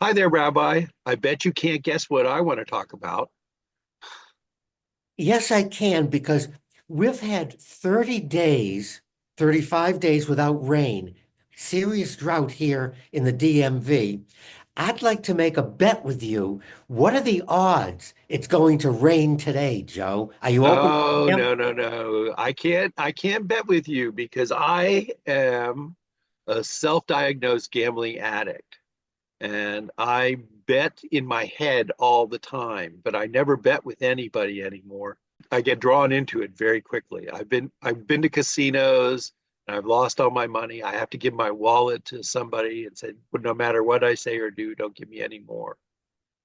Hi there, Rabbi. I bet you can't guess what I want to talk about. Yes, I can because we've had 30 days, 35 days without rain, serious drought here in the DMV. I'd like to make a bet with you. What are the odds it's going to rain today, Joe? Are you open to Oh, them? no, no, no. I can't bet with you because I am a self-diagnosed gambling addict and I bet in my head all the time, but I never bet with anybody anymore. I get drawn into it very quickly. I've been to casinos and I've lost all my money. I have to give my wallet to somebody and say, "Well, no matter what I say or do, don't give me any more."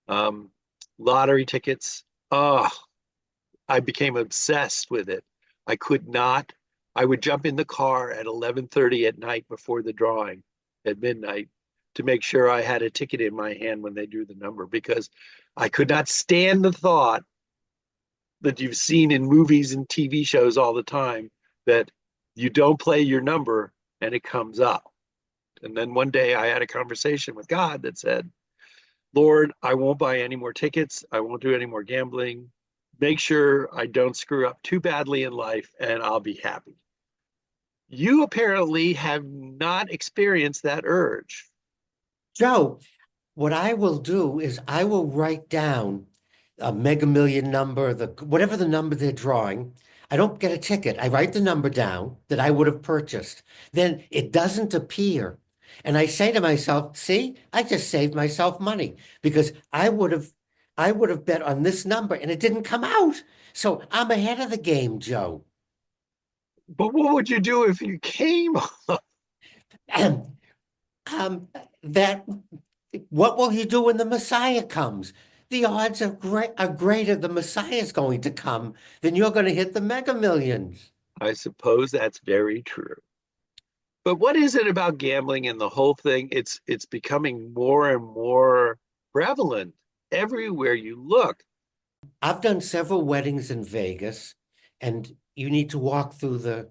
Um, Lottery tickets. Oh, I became obsessed with it. I could not. I would jump in the car at 11:30 at night before the drawing at midnight to make sure I had a ticket in my hand when they drew the number because I could not stand the thought that you've seen in movies and TV shows all the time that you don't play your number and it comes up. And then one day I had a conversation with God that said, Lord, I won't buy any more tickets. I won't do any more gambling. Make sure I don't screw up too badly in life and I'll be happy. You apparently have not experienced that urge. Joe, what I will do is I will write down a Mega Million number, whatever the number they're drawing. I don't get a ticket. I write the number down that I would have purchased. Then it doesn't appear. And I say to myself, see, I just saved myself money because I would have bet on this number and it didn't come out. So I'm ahead of the game, Joe. But what would you do if you came? Um, that what will he do when the Messiah comes? The odds are greater the Messiah is going to come than you're going to hit the Mega Millions. I suppose that's very true. But what is it about gambling and the whole thing? It's becoming more and more prevalent everywhere you look. I've done several weddings in Vegas, and you need to walk through the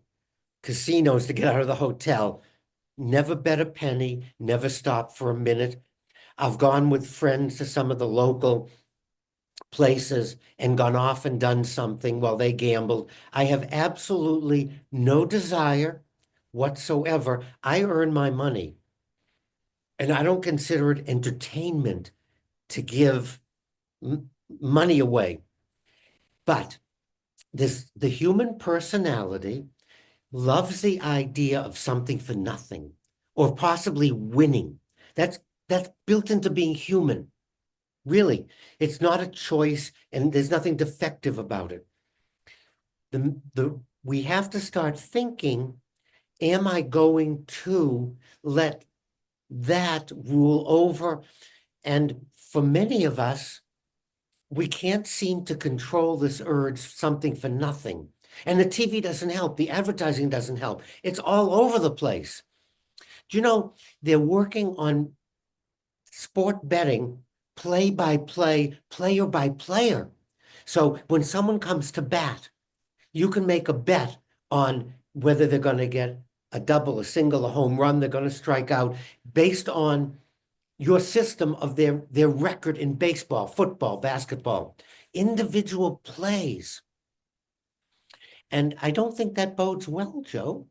casinos to get out of the hotel. Never bet a penny, never stop for a minute. I've gone with friends to some of the local places and gone off and done something while they gambled. I have absolutely no desire whatsoever. I earn my money, and I don't consider it entertainment to give money away. But the human personality loves the idea of something for nothing or possibly winning. That's that's built into being human. Really, it's not a choice, and there's nothing defective about it. The we have to start thinking, am I going to let that rule over? And for many of us, we can't seem to control this urge, something for nothing. And the TV doesn't help, the advertising doesn't help. It's all over the place. Do you know they're working on sport betting play by play, player by player? So when someone comes to bat, you can make a bet on whether they're going to get a double, a single, a home run, they're going to strike out based on your system of their record in baseball, football, basketball, individual plays. And I don't think that bodes well, Joe.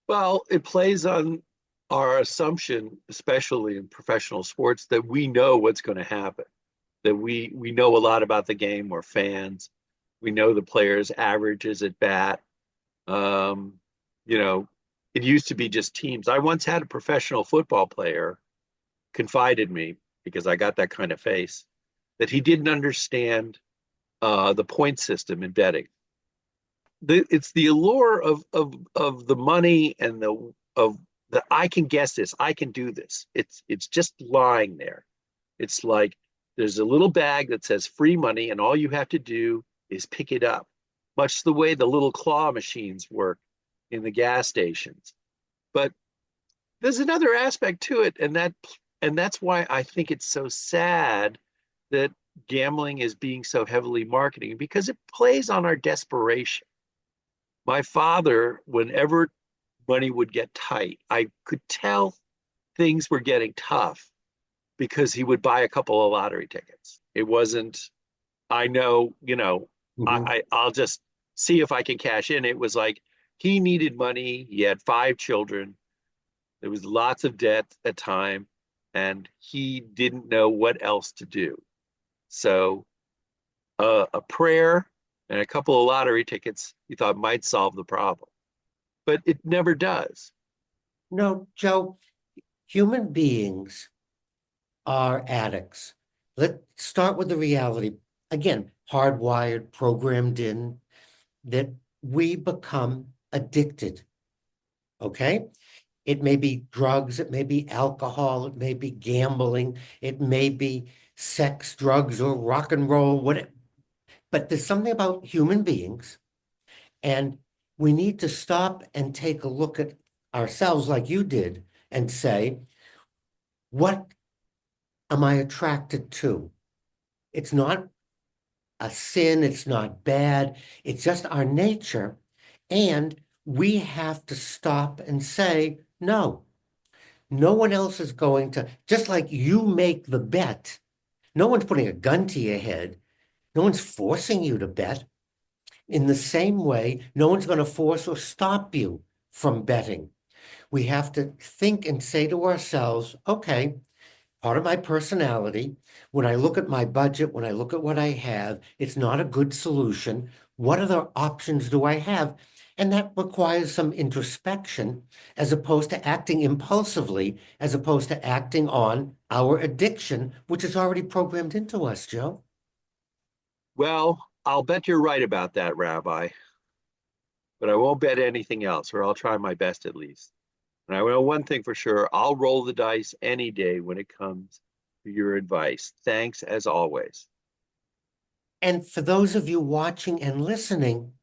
Well, it plays on our assumption, especially in professional sports, that we know what's going to happen, that we know a lot about the game. We're fans. We know the players' averages at bat. Um, you know, it used to be just teams. I once had a professional football player confide in me because I got that kind of face that he didn't understand the point system in betting. It's the allure of the money and the I can guess this, I can do this. It's just lying there. It's like there's a little bag that says free money, and all you have to do is pick it up, much the way the little claw machines work in the gas stations. But there's another aspect to it, and that's why I think it's so sad that gambling is being so heavily marketed because it plays on our desperation. My father, whenever money would get tight, I could tell things were getting tough because he would buy a couple of lottery tickets. It wasn't, I know, Mhm. I'll just see if I can cash in. It was like he needed money. He had 5 children. There was lots of debt at time, and he didn't know what else to do. So a prayer and a couple of lottery tickets he thought might solve the problem, but it never does. No, Joe, human beings are addicts. Let's start with the reality. Again, hardwired, programmed in, that we become addicted. Okay? It may be drugs, it may be alcohol, it may be gambling, it may be sex, drugs, or rock and roll, what, but there's something about human beings, and we need to stop and take a look at ourselves like you did and say, what am I attracted to? It's not a sin, it's not bad, it's just our nature. And we have to stop and say, no, no one else is going to, just like you make the bet, no one's putting a gun to your head, no one's forcing you to bet. In the same way, no one's going to force or stop you from betting. We have to think and say to ourselves, okay, part of my personality, when I look at my budget, when I look at what I have, it's not a good solution. What other options do I have? And that requires some introspection as opposed to acting impulsively, as opposed to acting on our addiction, which is already programmed into us, Joe. Well, I'll bet you're right about that, Rabbi, but I won't bet anything else, or I'll try my best at least. And I know one thing for sure, I'll roll the dice any day when it comes to your advice. Thanks as always. And for those of you watching and listening,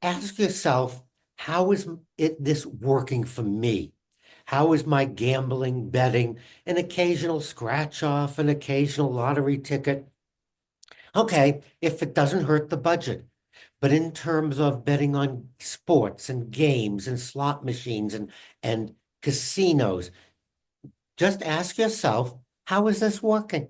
ask yourself, how is this working for me? How is my gambling, betting, an occasional scratch off, an occasional lottery ticket? Okay, if it doesn't hurt the budget. But in terms of betting on sports and games and slot machines and casinos, just ask yourself, how is this working?